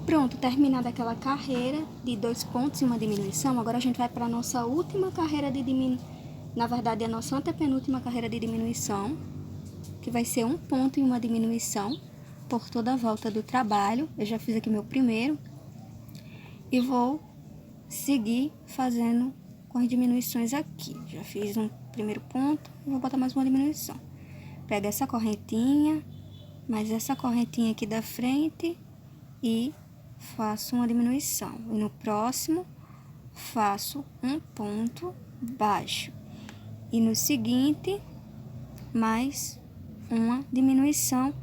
Pronto, terminada aquela carreira de 2 pontos e uma diminuição, agora a gente vai para a nossa última carreira de diminuição, na verdade a nossa antepenúltima carreira de diminuição, que vai ser 1 ponto e uma diminuição por toda a volta do trabalho. Eu já fiz aqui meu primeiro e vou seguir fazendo com as diminuições aqui. Já fiz um primeiro ponto e vou botar mais uma diminuição. Pego essa correntinha, mais essa correntinha aqui da frente e faço uma diminuição. E no próximo, faço um ponto baixo. E no seguinte, mais uma diminuição.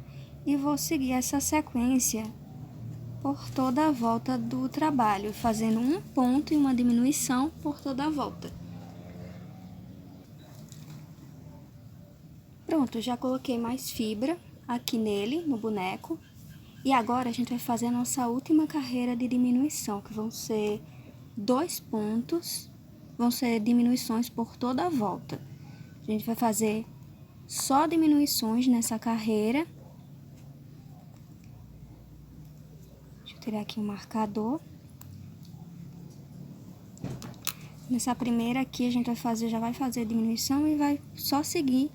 E vou seguir essa sequência por toda a volta do trabalho, fazendo um ponto e uma diminuição por toda a volta. Pronto, já coloquei mais fibra aqui nele, no boneco. E agora a gente vai fazer a nossa última carreira de diminuição, que vão ser 2 pontos, vão ser diminuições por toda a volta. A gente vai fazer só diminuições nessa carreira. Deixa eu tirar aqui o marcador. Nessa primeira aqui a gente vai fazer, já vai fazer diminuição e vai só seguir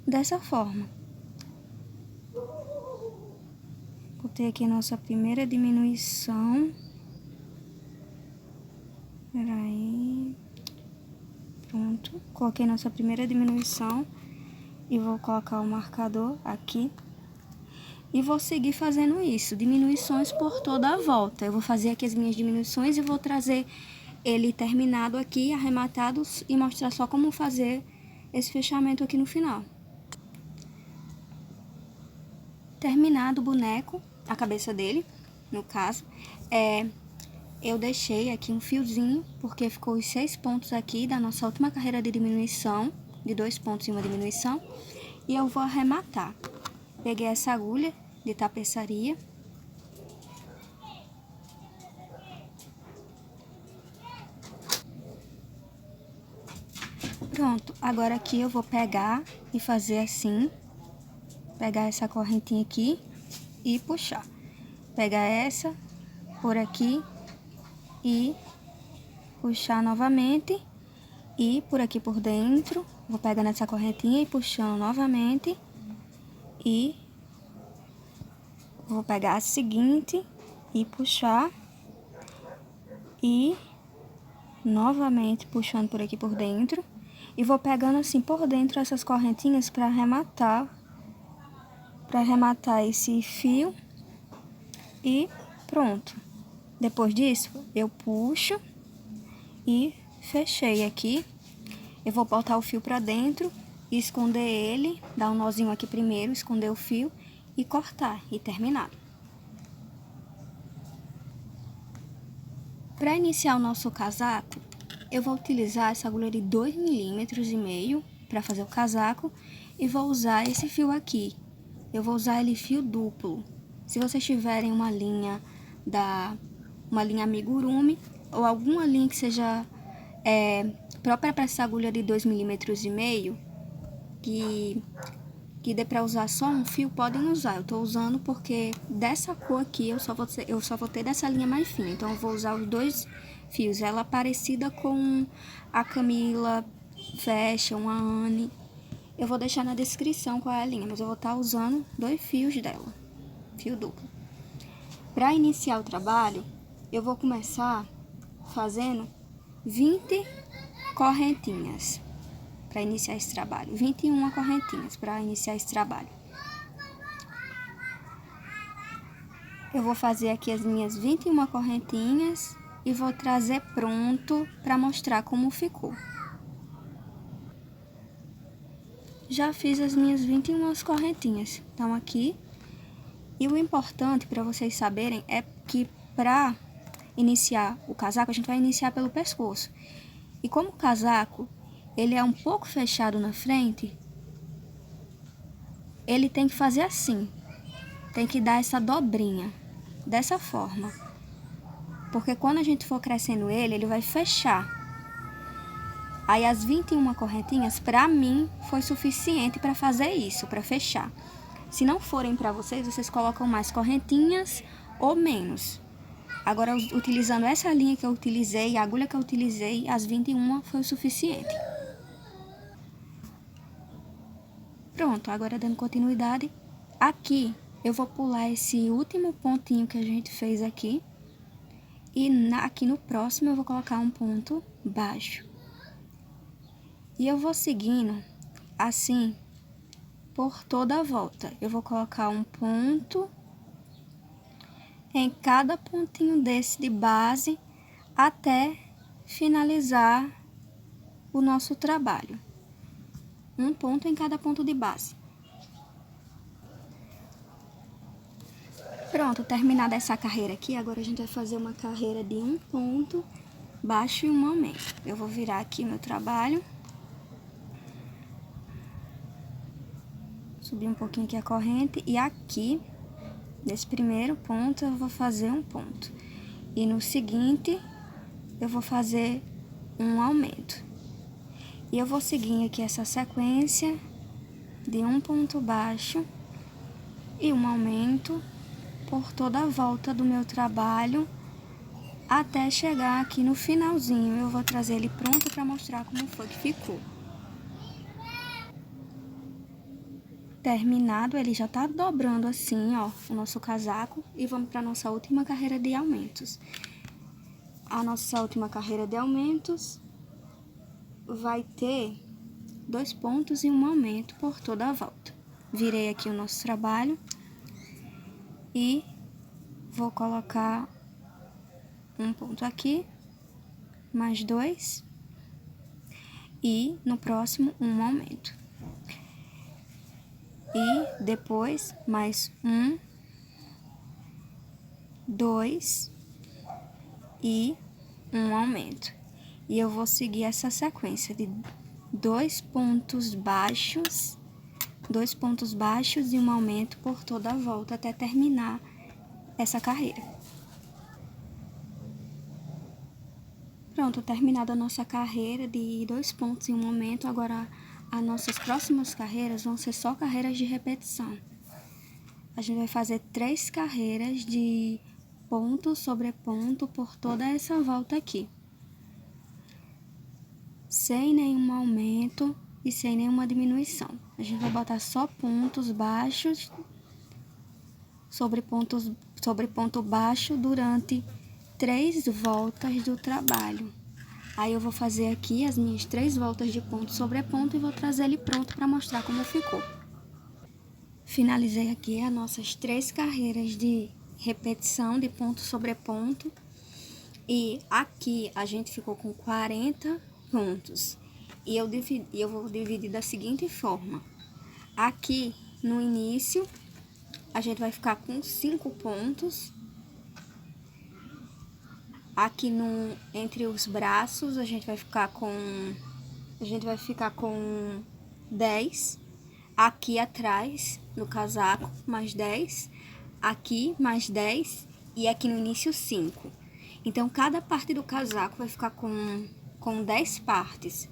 dessa forma. Botei aqui a nossa primeira diminuição. Peraí. Pronto. Coloquei nossa primeira diminuição. E vou colocar o marcador aqui. E vou seguir fazendo isso. Diminuições por toda a volta. Eu vou fazer aqui as minhas diminuições e vou trazer ele terminado aqui, arrematado, e mostrar só como fazer esse fechamento aqui no final. Terminado o boneco, a cabeça dele, no caso, eu deixei aqui um fiozinho, porque ficou os 6 pontos aqui da nossa última carreira de diminuição, de 2 pontos e uma diminuição, e eu vou arrematar. Peguei essa agulha de tapeçaria. Pronto, agora aqui eu vou pegar e fazer assim, pegar essa correntinha aqui e puxar. Pegar essa por aqui e puxar novamente e por aqui por dentro. Vou pegando essa correntinha e puxando novamente e vou pegar a seguinte e puxar e novamente puxando por aqui por dentro. E vou pegando assim por dentro essas correntinhas para arrematar esse fio e pronto. Depois disso, eu puxo e fechei aqui. Eu vou botar o fio para dentro e esconder ele, dar um nozinho aqui primeiro, esconder o fio e cortar e terminar. Para iniciar o nosso casaco, eu vou utilizar essa agulha de 2,5 mm para fazer o casaco e vou usar esse fio aqui. Eu vou usar ele fio duplo. Se vocês tiverem uma linha amigurumi ou alguma linha que seja própria para essa agulha de 2,5 mm, que dê para usar só um fio, podem usar. Eu tô usando porque dessa cor aqui eu só vou ter dessa linha mais fina. Então eu vou usar os 2 fios. Ela é parecida com a Camila Fashion, a Anne. Eu vou deixar na descrição qual é a linha, mas eu vou estar usando 2 fios dela, fio duplo. Para iniciar o trabalho, eu vou começar fazendo 20 correntinhas. Para iniciar esse trabalho, 21 correntinhas para iniciar esse trabalho. Eu vou fazer aqui as minhas 21 correntinhas e vou trazer pronto para mostrar como ficou. Já fiz as minhas 21 correntinhas, estão aqui. E o importante para vocês saberem é que para iniciar o casaco, a gente vai iniciar pelo pescoço. E como o casaco ele é um pouco fechado na frente, ele tem que fazer assim. Tem que dar essa dobrinha, dessa forma. Porque quando a gente for crescendo ele vai fechar. Aí as 21 correntinhas, pra mim, foi suficiente para fazer isso, para fechar. Se não forem para vocês, vocês colocam mais correntinhas ou menos. Agora, utilizando essa linha que eu utilizei, a agulha que eu utilizei, as 21 foi o suficiente. Pronto, agora dando continuidade, aqui eu vou pular esse último pontinho que a gente fez aqui. E aqui no próximo eu vou colocar um ponto baixo. E eu vou seguindo assim por toda a volta. Eu vou colocar um ponto em cada pontinho desse de base até finalizar o nosso trabalho. Um ponto em cada ponto de base. Pronto, terminada essa carreira aqui, agora a gente vai fazer uma carreira de um ponto baixo e um aumento. Eu vou virar aqui meu trabalho. Subir um pouquinho aqui a corrente e aqui, nesse primeiro ponto, eu vou fazer um ponto. E no seguinte, eu vou fazer um aumento. E eu vou seguir aqui essa sequência de um ponto baixo e um aumento por toda a volta do meu trabalho até chegar aqui no finalzinho. Eu vou trazer ele pronto para mostrar como foi que ficou. Terminado, ele já tá dobrando assim, ó, o nosso casaco. E vamos para nossa última carreira de aumentos. A nossa última carreira de aumentos vai ter 2 pontos e um aumento por toda a volta. Virei aqui o nosso trabalho e vou colocar um ponto aqui, mais 2, e no próximo um aumento. E depois mais 1, 2 e um aumento. E eu vou seguir essa sequência de 2 pontos baixos e um aumento por toda a volta até terminar essa carreira. Pronto, terminada a nossa carreira de 2 pontos e um aumento, agora as nossas próximas carreiras vão ser só carreiras de repetição. A gente vai fazer 3 carreiras de ponto sobre ponto por toda essa volta aqui. Sem nenhum aumento e sem nenhuma diminuição. A gente vai botar só pontos baixos sobre ponto baixo durante 3 voltas do trabalho. Aí eu vou fazer aqui as minhas 3 voltas de ponto sobre ponto e vou trazer ele pronto para mostrar como ficou. Finalizei aqui as nossas 3 carreiras de repetição de ponto sobre ponto. E aqui a gente ficou com 40 pontos. E eu vou dividir da seguinte forma. Aqui no início, a gente vai ficar com 5 pontos. Aqui entre os braços, a gente vai ficar com 10. Aqui atrás, no casaco, mais 10. Aqui, mais 10. E aqui no início, 5. Então, cada parte do casaco vai ficar com 10 partes.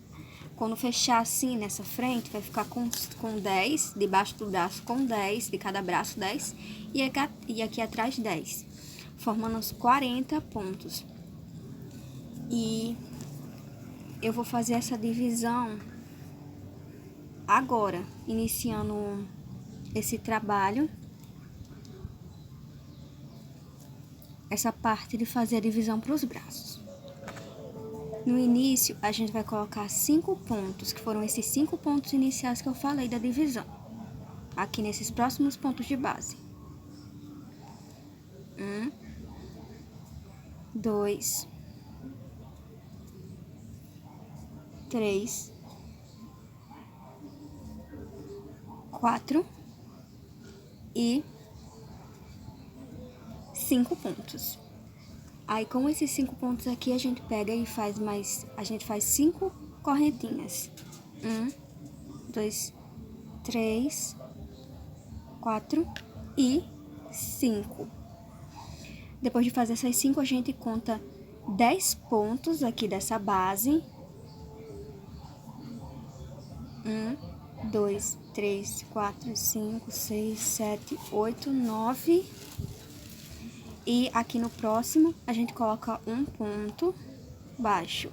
Quando fechar assim nessa frente, vai ficar com 10, debaixo do braço com 10, de cada braço 10, e aqui atrás 10, formando os 40 pontos. E eu vou fazer essa divisão agora, iniciando esse trabalho. Essa parte de fazer a divisão para os braços. No início, a gente vai colocar 5 pontos, que foram esses 5 pontos iniciais que eu falei da divisão. Aqui nesses próximos pontos de base. 1, 2, 3, 4 e 5 pontos. Aí, com esses 5 pontos aqui, a gente pega e a gente faz 5 correntinhas. 1, 2, 3, 4 e 5. Depois de fazer essas 5, a gente conta 10 pontos aqui dessa base. 1, 2, 3, 4, 5, 6, 7, 8, 9 E aqui no próximo, a gente coloca um ponto baixo.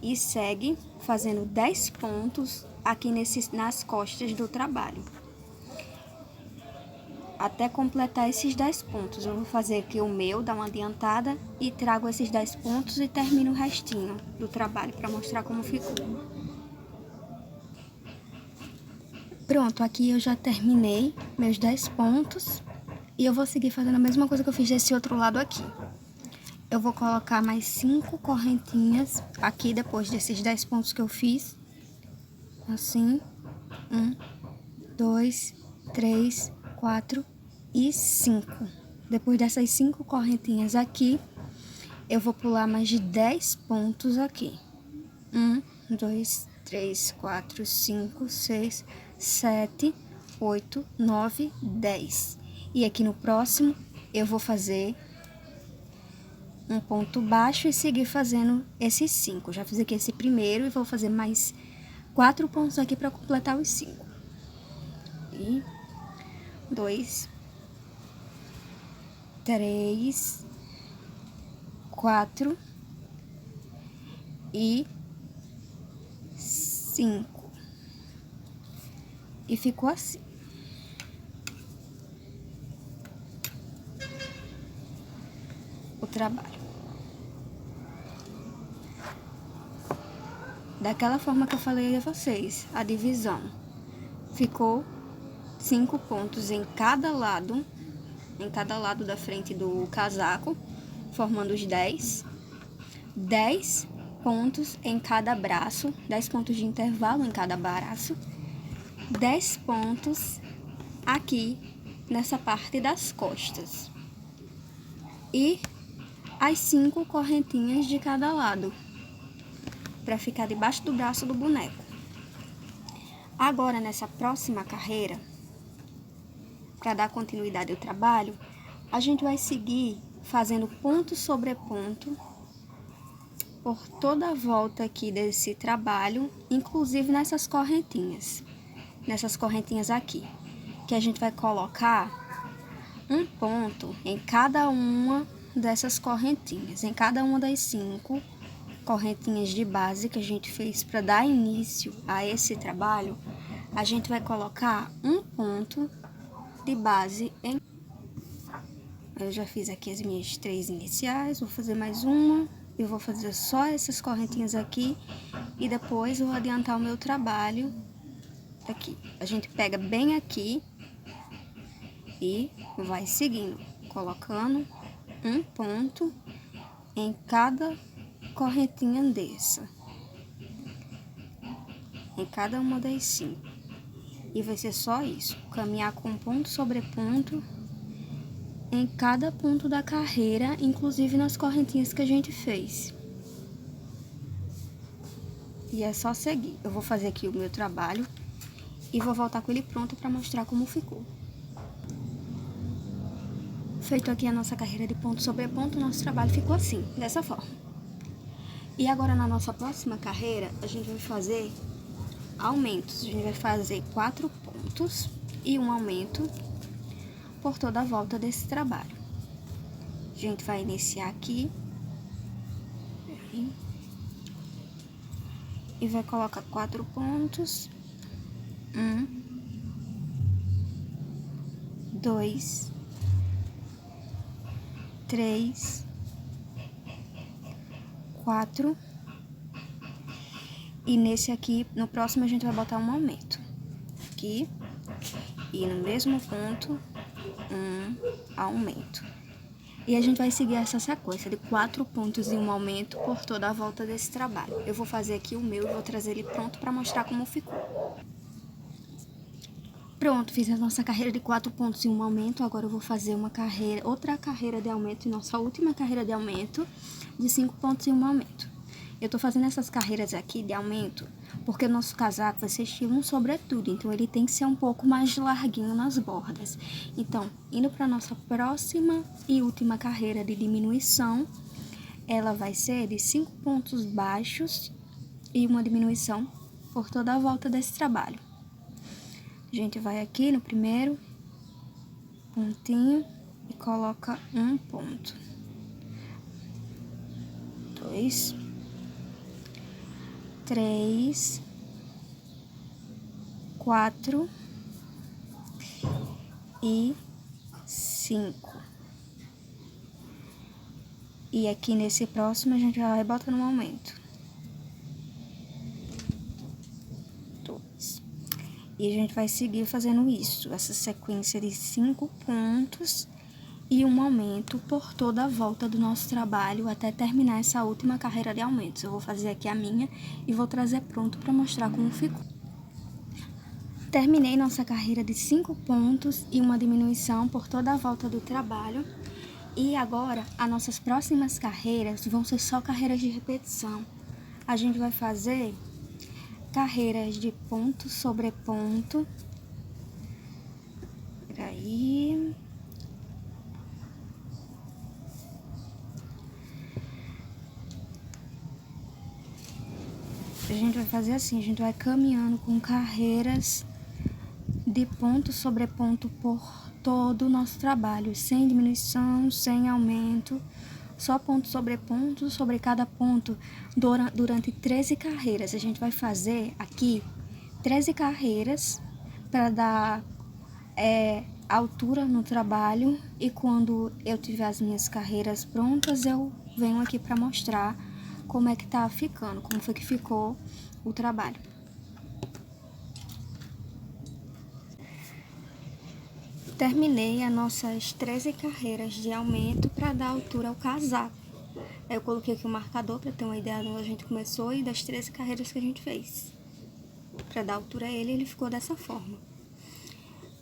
E segue fazendo 10 pontos aqui nas costas do trabalho. Até completar esses 10 pontos. Eu vou fazer aqui o meu, dar uma adiantada e trago esses 10 pontos e termino o restinho do trabalho para mostrar como ficou. Pronto, aqui eu já terminei meus 10 pontos e eu vou seguir fazendo a mesma coisa que eu fiz desse outro lado aqui. Eu vou colocar mais 5 correntinhas aqui depois desses 10 pontos que eu fiz. Assim, 1, 2, 3, 4 e 5. Depois dessas 5 correntinhas aqui, eu vou pular mais de 10 pontos aqui. 1, 2, 3, 4, 5, 6, 7, 8, 9, 10. E aqui no próximo, eu vou fazer um ponto baixo e seguir fazendo esses 5. Já fiz aqui esse primeiro e vou fazer mais 4 pontos aqui para completar os 5. E 2, 3, 4 e 5. E ficou assim. O trabalho. Daquela forma que eu falei a vocês, a divisão. Ficou 5 pontos em cada lado da frente do casaco, formando os 10. 10 pontos em cada braço, 10 pontos de intervalo em cada braço. 10 pontos aqui nessa parte das costas. E as 5 correntinhas de cada lado, para ficar debaixo do braço do boneco. Agora, nessa próxima carreira, para dar continuidade ao trabalho, a gente vai seguir fazendo ponto sobre ponto por toda a volta aqui desse trabalho, inclusive nessas correntinhas aqui, que a gente vai colocar um ponto em cada uma dessas correntinhas, em cada uma das 5 correntinhas de base que a gente fez para dar início a esse trabalho. A gente vai colocar um ponto de base em... Eu já fiz aqui as minhas 3 iniciais, vou fazer mais uma, eu vou fazer só essas correntinhas aqui e depois eu vou adiantar o meu trabalho aqui. A gente pega bem aqui e vai seguindo, colocando um ponto em cada correntinha dessa, em cada uma das 5. E vai ser só isso, caminhar com ponto sobre ponto em cada ponto da carreira, inclusive nas correntinhas que a gente fez. E é só seguir. Eu vou fazer aqui o meu trabalho e vou voltar com ele pronto para mostrar como ficou. Feito aqui a nossa carreira de ponto sobre ponto, nosso trabalho ficou assim, dessa forma. E agora, na nossa próxima carreira, a gente vai fazer aumentos. A gente vai fazer 4 pontos e um aumento por toda a volta desse trabalho. A gente vai iniciar aqui e vai colocar 4 pontos. 1, 2, 3, 4. E nesse aqui, no próximo, a gente vai botar um aumento. Aqui. E no mesmo ponto, um aumento. E a gente vai seguir essa sequência de 4 pontos e um aumento por toda a volta desse trabalho. Eu vou fazer aqui o meu e vou trazer ele pronto para mostrar como ficou. Pronto, fiz a nossa carreira de 4 pontos e um aumento. Agora eu vou fazer outra carreira de aumento, e nossa última carreira de aumento, de 5 pontos e um aumento. Eu tô fazendo essas carreiras aqui de aumento porque o nosso casaco vai ser estilo um sobretudo, então ele tem que ser um pouco mais larguinho nas bordas. Então, indo para nossa próxima e última carreira de diminuição, ela vai ser de 5 pontos baixos e uma diminuição por toda a volta desse trabalho. A gente vai aqui no primeiro pontinho e coloca um ponto. 2, 3, 4 e 5. E aqui nesse próximo a gente vai botando um aumento. 2. E a gente vai seguir fazendo isso, essa sequência de 5 pontos e um aumento por toda a volta do nosso trabalho até terminar essa última carreira de aumentos. Eu vou fazer aqui a minha e vou trazer pronto para mostrar como ficou. Terminei nossa carreira de 5 pontos e uma diminuição por toda a volta do trabalho. E agora, as nossas próximas carreiras vão ser só carreiras de repetição. A gente vai fazer carreiras de ponto sobre ponto. Peraí. A gente vai fazer assim, a gente vai caminhando com carreiras de ponto sobre ponto por todo o nosso trabalho, sem diminuição, sem aumento, só ponto sobre cada ponto durante 13 carreiras. A gente vai fazer aqui 13 carreiras para dar altura no trabalho, e quando eu tiver as minhas carreiras prontas, eu venho aqui para mostrar como é que tá ficando, como foi que ficou o trabalho. Terminei as nossas 13 carreiras de aumento para dar altura ao casaco. Aí eu coloquei aqui o marcador para ter uma ideia de onde a gente começou e das 13 carreiras que a gente fez. Para dar altura a ele ficou dessa forma.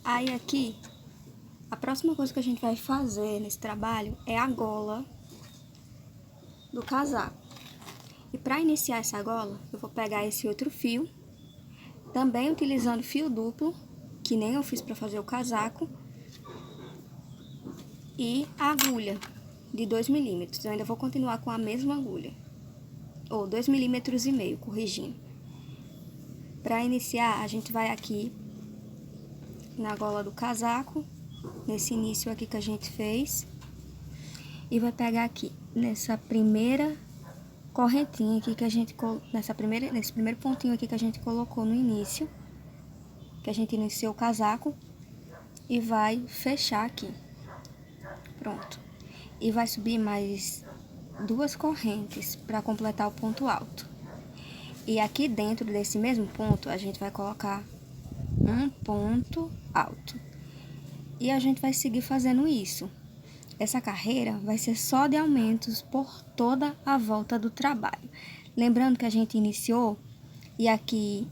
Aí aqui, a próxima coisa que a gente vai fazer nesse trabalho é a gola do casaco. E para iniciar essa gola, eu vou pegar esse outro fio, também utilizando fio duplo, que nem eu fiz para fazer o casaco, e a agulha de 2 milímetros. Eu ainda vou continuar com a mesma agulha, ou 2,5 milímetros, corrigindo. Para iniciar, a gente vai aqui na gola do casaco, nesse início aqui que a gente fez, e vai pegar aqui nessa primeira correntinha aqui que a gente nesse primeiro pontinho aqui que a gente colocou no início, que a gente iniciou o casaco, e vai fechar aqui. Pronto. E vai subir mais 2 correntes para completar o ponto alto. E aqui dentro desse mesmo ponto, a gente vai colocar um ponto alto. E a gente vai seguir fazendo isso. Essa carreira vai ser só de aumentos por toda a volta do trabalho. Lembrando que a gente iniciou, e aqui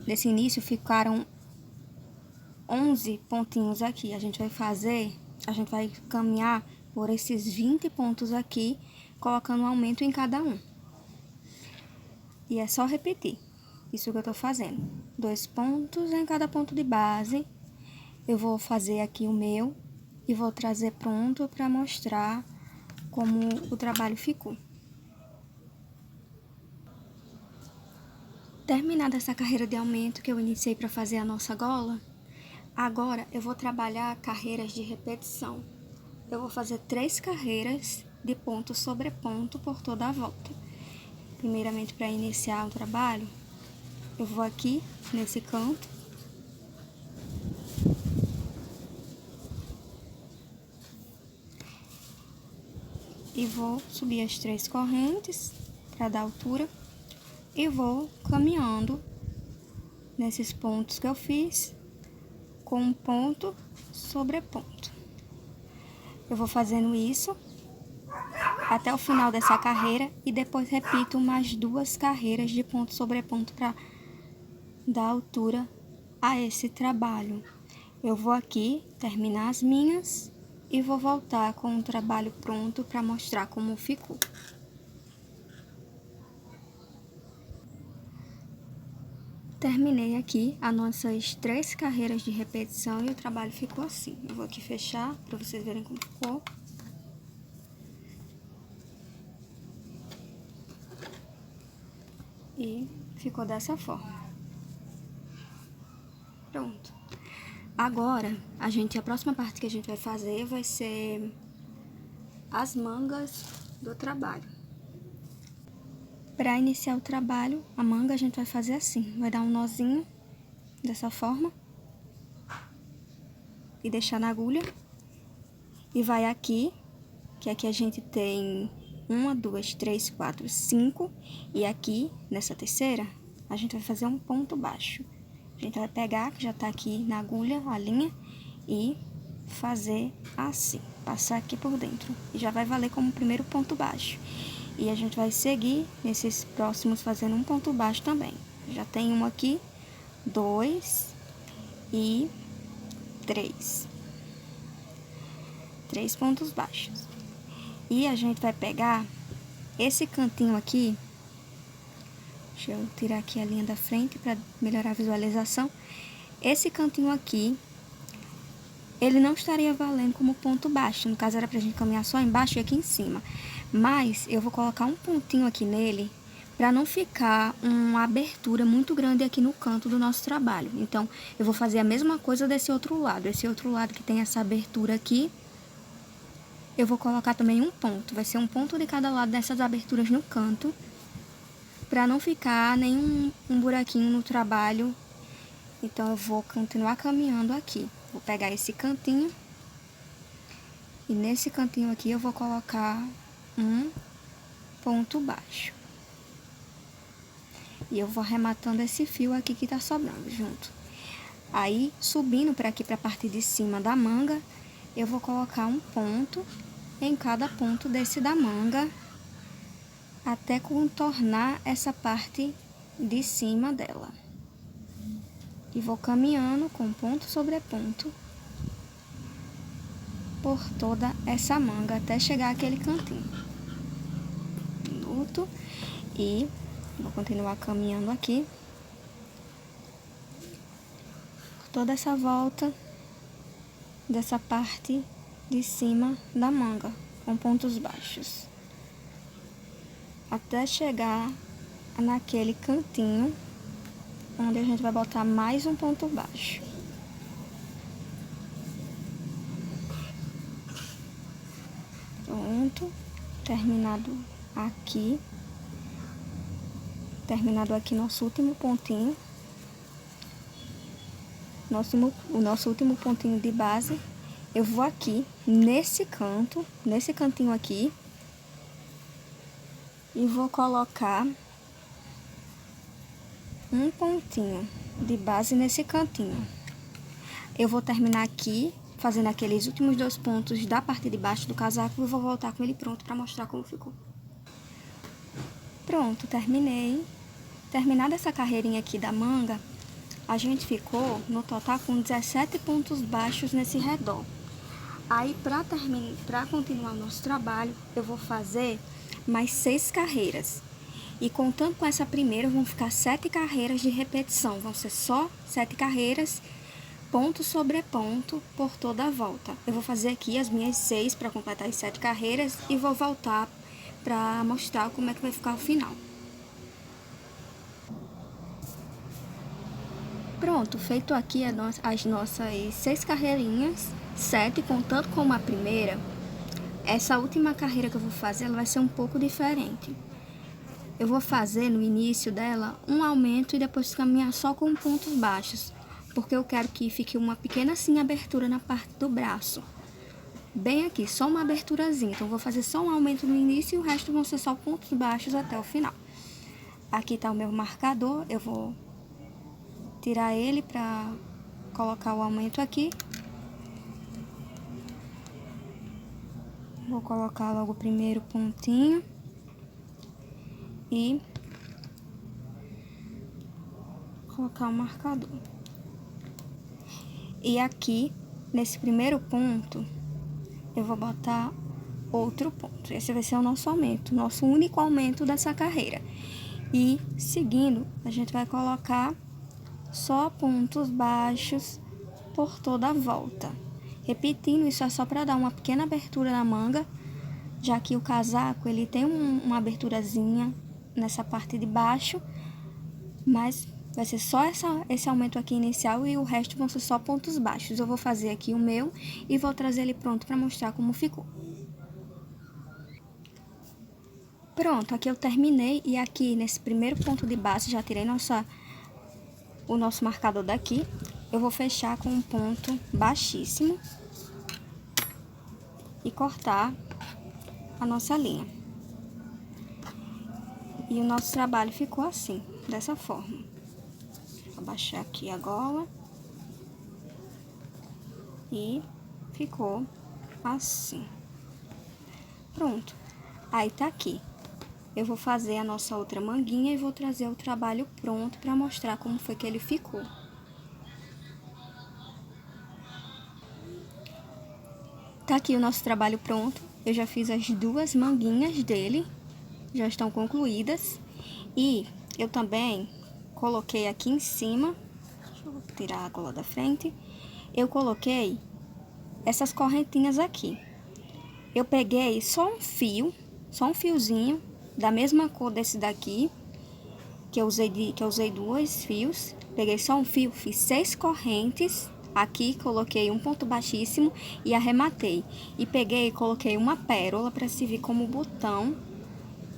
nesse início ficaram 11 pontinhos aqui. A gente vai caminhar por esses 20 pontos aqui, colocando um aumento em cada um. E é só repetir isso que eu tô fazendo. 2 pontos em cada ponto de base. Eu vou fazer aqui o meu e vou trazer pronto para mostrar como o trabalho ficou. Terminada essa carreira de aumento que eu iniciei para fazer a nossa gola, agora eu vou trabalhar carreiras de repetição. Eu vou fazer 3 carreiras de ponto sobre ponto por toda a volta. Primeiramente, para iniciar o trabalho, eu vou aqui nesse canto e vou subir as 3 correntes para dar altura e vou caminhando nesses pontos que eu fiz com um ponto sobre ponto. Eu vou fazendo isso até o final dessa carreira e depois repito mais 2 carreiras de ponto sobre ponto para dar altura a esse trabalho. Eu vou aqui terminar as minhas e vou voltar com o trabalho pronto para mostrar como ficou. Terminei aqui as nossas 3 carreiras de repetição e o trabalho ficou assim. Eu vou aqui fechar para vocês verem como ficou. E ficou dessa forma. Pronto. Agora, a próxima parte que a gente vai fazer vai ser as mangas do trabalho. Para iniciar o trabalho, a manga a gente vai fazer assim, vai dar um nozinho dessa forma e deixar na agulha. E vai aqui, que aqui a gente tem 1, 2, 3, 4, 5. E aqui, nessa terceira, a gente vai fazer um ponto baixo. A gente vai pegar, que já tá aqui na agulha, a linha, e fazer assim, passar aqui por dentro. E já vai valer como primeiro ponto baixo. E a gente vai seguir nesses próximos fazendo um ponto baixo também. Já tem um aqui, 2 e 3. 3 pontos baixos. E a gente vai pegar esse cantinho aqui. Deixa eu tirar aqui a linha da frente para melhorar a visualização. Esse cantinho aqui, ele não estaria valendo como ponto baixo. No caso, era pra gente caminhar só embaixo e aqui em cima. Mas eu vou colocar um pontinho aqui nele para não ficar uma abertura muito grande aqui no canto do nosso trabalho. Então, eu vou fazer a mesma coisa desse outro lado. Esse outro lado que tem essa abertura aqui, eu vou colocar também um ponto. Vai ser um ponto de cada lado dessas aberturas no canto, para não ficar nenhum buraquinho no trabalho. Então, eu vou continuar caminhando aqui. Vou pegar esse cantinho. E nesse cantinho aqui, eu vou colocar um ponto baixo. E eu vou arrematando esse fio aqui que tá sobrando junto. Aí, subindo para aqui, para a parte de cima da manga, eu vou colocar um ponto em cada ponto desse da manga, até contornar essa parte de cima dela. E vou caminhando com ponto sobre ponto por toda essa manga, até chegar aquele cantinho. Luto e vou continuar caminhando aqui por toda essa volta dessa parte de cima da manga, com pontos baixos, até chegar naquele cantinho onde a gente vai botar mais um ponto baixo. Pronto, terminado aqui nosso último pontinho, o nosso último pontinho de base. Eu vou aqui, nesse cantinho aqui, e vou colocar um pontinho de base nesse cantinho. Eu vou terminar aqui, fazendo aqueles últimos 2 pontos da parte de baixo do casaco, e vou voltar com ele pronto para mostrar como ficou. Pronto, terminei. Terminada essa carreirinha aqui da manga, a gente ficou no total com 17 pontos baixos nesse redor. Aí, para continuar o nosso trabalho, eu vou fazer mais 6 carreiras. E contando com essa primeira, vão ficar 7 carreiras de repetição. Vão ser só 7 carreiras, ponto sobre ponto, por toda a volta. Eu vou fazer aqui as minhas 6 para completar as 7 carreiras e vou voltar para mostrar como é que vai ficar o final. Pronto, feito aqui as nossas 6 carreirinhas, 7 contando com a primeira. Essa última carreira que eu vou fazer, ela vai ser um pouco diferente. Eu vou fazer no início dela um aumento e depois caminhar só com pontos baixos, porque eu quero que fique uma pequena assim abertura na parte do braço. Bem aqui, só uma aberturazinha. Então, eu vou fazer só um aumento no início e o resto vão ser só pontos baixos até o final. Aqui tá o meu marcador, eu vou tirar ele para colocar o aumento aqui. Vou colocar logo o primeiro pontinho e colocar o marcador. E aqui, nesse primeiro ponto, eu vou botar outro ponto. Esse vai ser o nosso aumento, nosso único aumento dessa carreira. E seguindo, a gente vai colocar só pontos baixos por toda a volta. Repetindo, isso é só para dar uma pequena abertura na manga, já que o casaco ele tem uma aberturazinha nessa parte de baixo, mas Vai ser só esse aumento aqui inicial e o resto vão ser só pontos baixos. Eu vou fazer aqui o meu e vou trazer ele pronto para mostrar como ficou. Pronto, aqui eu terminei e aqui nesse primeiro ponto de base já tirei o nosso marcador daqui. Eu vou fechar com um ponto baixíssimo e cortar a nossa linha. E o nosso trabalho ficou assim, dessa forma. Vou abaixar aqui a gola. E ficou assim. Pronto. Aí tá aqui. Eu vou fazer a nossa outra manguinha e vou trazer o trabalho pronto pra mostrar como foi que ele ficou. Tá aqui o nosso trabalho pronto. Eu já fiz as duas manguinhas dele. Já estão concluídas. E eu também coloquei aqui em cima, deixa eu tirar a gola da frente, eu coloquei essas correntinhas aqui. Eu peguei só um fiozinho, da mesma cor desse daqui, que eu usei 2 fios. Peguei só um fio, fiz 6 correntes, aqui coloquei um ponto baixíssimo e arrematei. E peguei e coloquei uma pérola para servir como botão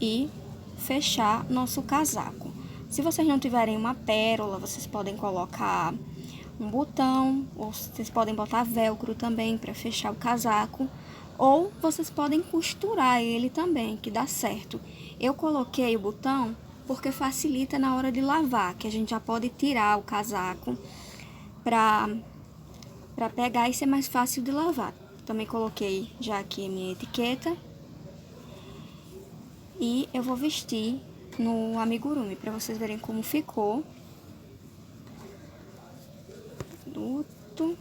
e fechar nosso casaco. Se vocês não tiverem uma pérola, vocês podem colocar um botão, ou vocês podem botar velcro também para fechar o casaco, ou vocês podem costurar ele também, que dá certo. Eu coloquei o botão porque facilita na hora de lavar, que a gente já pode tirar o casaco para pegar e ser mais fácil de lavar. Também coloquei já aqui a minha etiqueta. E eu vou vestir no amigurumi para vocês verem como ficou. Luto.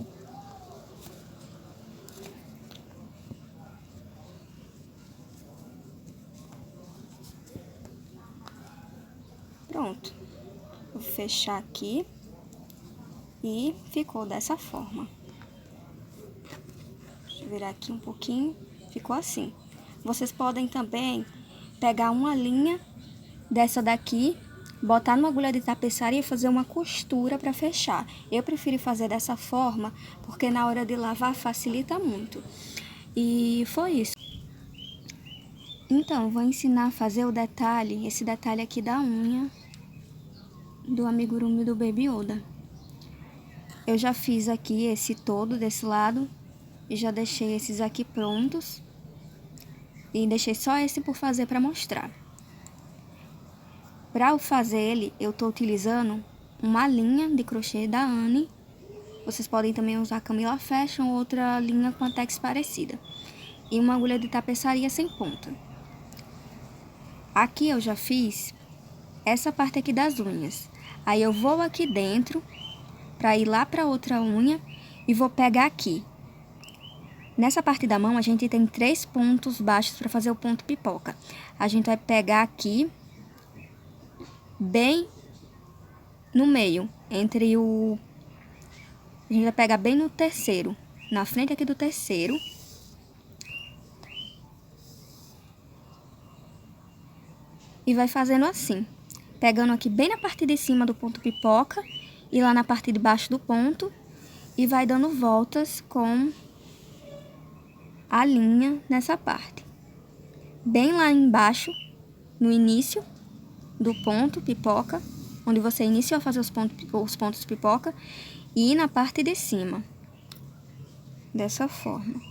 Pronto. Vou fechar aqui. E ficou dessa forma. Deixa eu virar aqui um pouquinho. Ficou assim. Vocês podem também pegar uma linha dessa daqui, botar numa agulha de tapeçaria e fazer uma costura para fechar. Eu prefiro fazer dessa forma, porque na hora de lavar facilita muito. E foi isso. Então, vou ensinar a fazer o detalhe, esse detalhe aqui da unha do amigurumi do Baby Yoda. Eu já fiz aqui esse todo desse lado e já deixei esses aqui prontos. E deixei só esse por fazer para mostrar. Para eu fazer ele, eu tô utilizando uma linha de crochê da Anne. Vocês podem também usar Camila Fashion ou outra linha com a tex parecida. E uma agulha de tapeçaria sem ponta. Aqui eu já fiz essa parte aqui das unhas. Aí eu vou aqui dentro para ir lá para outra unha e vou pegar aqui. Nessa parte da mão, a gente tem 3 pontos baixos para fazer o ponto pipoca. A gente vai pegar aqui, bem no meio, entre o... A gente vai pegar bem no terceiro, na frente aqui do terceiro. E vai fazendo assim, pegando aqui bem na parte de cima do ponto pipoca e lá na parte de baixo do ponto. E vai dando voltas com a linha nessa parte. Bem lá embaixo, no início do ponto pipoca, onde você iniciou a fazer os pontos pipoca, e na parte de cima, dessa forma.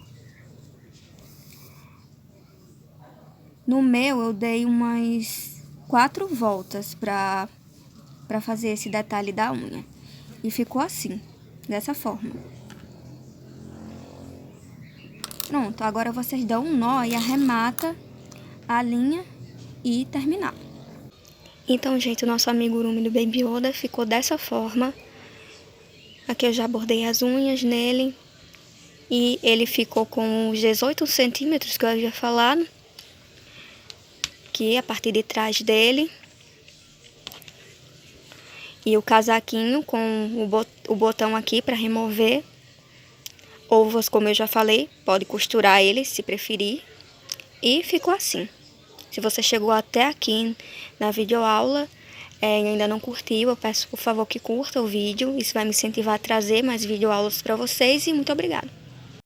No meu, eu dei umas 4 voltas pra fazer esse detalhe da unha. E ficou assim, dessa forma. Pronto, agora vocês dão um nó e arremata a linha e terminar. Então, gente, o nosso amigurumi do Baby Yoda ficou dessa forma. Aqui eu já bordei as unhas nele. E ele ficou com os 18 centímetros que eu havia falado. Aqui, a parte de trás dele. E o casaquinho com o botão aqui para remover. Ou, como eu já falei, pode costurar ele se preferir. E ficou assim. Se você chegou até aqui na videoaula, e ainda não curtiu, eu peço por favor que curta o vídeo. Isso vai me incentivar a trazer mais videoaulas para vocês e muito obrigada.